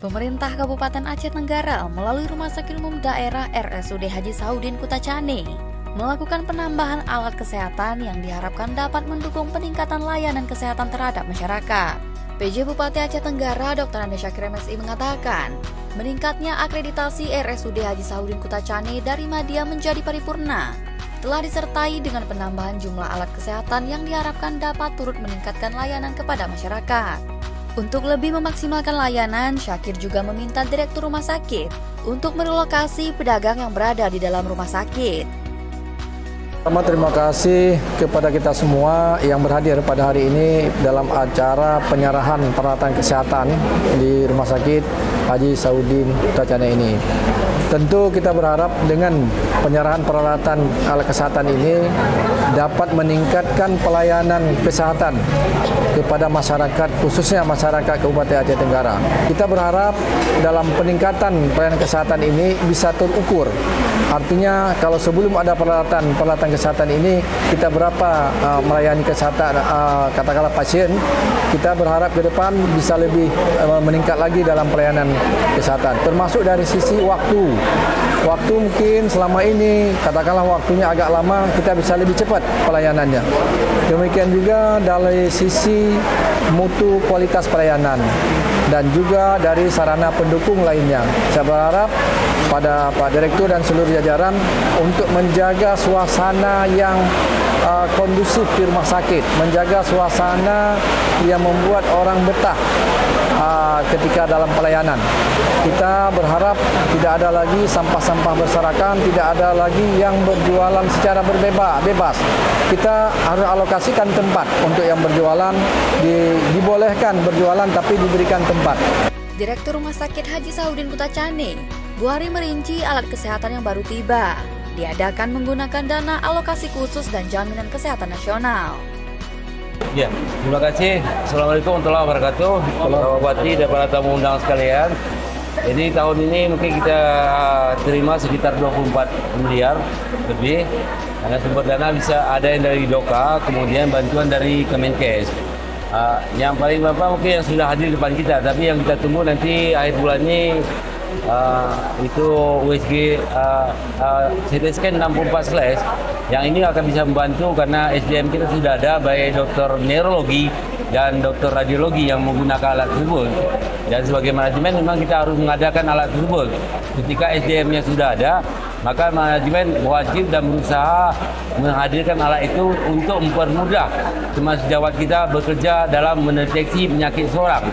Pemerintah Kabupaten Aceh Tenggara melalui Rumah Sakit Umum Daerah RSUD Haji Sauddin Kutacane melakukan penambahan alat kesehatan yang diharapkan dapat mendukung peningkatan layanan kesehatan terhadap masyarakat. PJ Bupati Aceh Tenggara Dr. Ande Syakir MSI mengatakan, meningkatnya akreditasi RSUD Haji Sauddin Kutacane dari Madya menjadi paripurna telah disertai dengan penambahan jumlah alat kesehatan yang diharapkan dapat turut meningkatkan layanan kepada masyarakat. Untuk lebih memaksimalkan layanan, Syakir juga meminta Direktur Rumah Sakit untuk merelokasi pedagang yang berada di dalam rumah sakit. Terima kasih kepada kita semua yang berhadir pada hari ini dalam acara penyerahan peralatan kesehatan di Rumah Sakit Haji Sauddin Kutacane ini. Tentu kita berharap dengan penyerahan peralatan alat kesehatan ini dapat meningkatkan pelayanan kesehatan kepada masyarakat, khususnya masyarakat Kabupaten Aceh Tenggara. Kita berharap dalam peningkatan pelayanan kesehatan ini bisa terukur. Artinya kalau sebelum ada peralatan kesehatan ini, kita berapa melayani kesehatan katakanlah pasien, kita berharap ke depan bisa lebih meningkat lagi dalam pelayanan kesehatan. Termasuk dari sisi waktu. Waktu mungkin selama ini katakanlah waktunya agak lama, kita bisa lebih cepat pelayanannya. Demikian juga dari sisi mutu kualitas pelayanan dan juga dari sarana pendukung lainnya. Saya berharap pada Pak Direktur dan seluruh jajaran untuk menjaga suasana yang kondusif di rumah sakit, menjaga suasana yang membuat orang betah ketika dalam pelayanan. Kita berharap tidak ada lagi sampah-sampah berserakan, tidak ada lagi yang berjualan secara bebas. Kita harus alokasikan tempat untuk yang berjualan, dibolehkan berjualan tapi diberikan tempat. Direktur Rumah Sakit Haji Sauddin Kutacane, Bu Hari merinci alat kesehatan yang baru tiba diadakan menggunakan dana alokasi khusus dan jaminan kesehatan nasional. Ya, terima kasih. Assalamualaikum warahmatullahi wabarakatuh. Pak Bupati dan para tamu undangan sekalian. Jadi tahun ini mungkin kita terima sekitar 24 miliar lebih. Karena sumber dana bisa ada yang dari DOKA, kemudian bantuan dari Kemenkes. Yang paling bapak mungkin yang sudah hadir di depan kita, tapi yang kita tunggu nanti akhir bulan ini itu USG CT scan 64/, yang ini akan bisa membantu karena SDM kita sudah ada, baik dokter neurologi dan dokter radiologi yang menggunakan alat tersebut. Dan sebagai manajemen memang kita harus mengadakan alat tersebut. Ketika SDM-nya sudah ada, maka manajemen wajib dan berusaha menghadirkan alat itu untuk mempermudah teman sejawat kita bekerja dalam mendeteksi penyakit seseorang.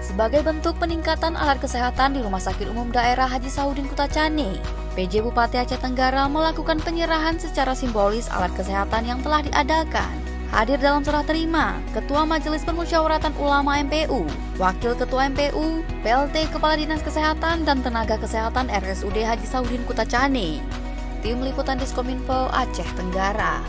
Sebagai bentuk peningkatan alat kesehatan di Rumah Sakit Umum Daerah Haji Sauddin Kutacane, PJ Bupati Aceh Tenggara melakukan penyerahan secara simbolis alat kesehatan yang telah diadakan. Hadir dalam serah terima Ketua Majelis Permusyawaratan Ulama MPU, Wakil Ketua MPU, PLT Kepala Dinas Kesehatan dan Tenaga Kesehatan RSUD Haji Sauddin Kutacane. Tim Liputan Diskominfo Aceh Tenggara.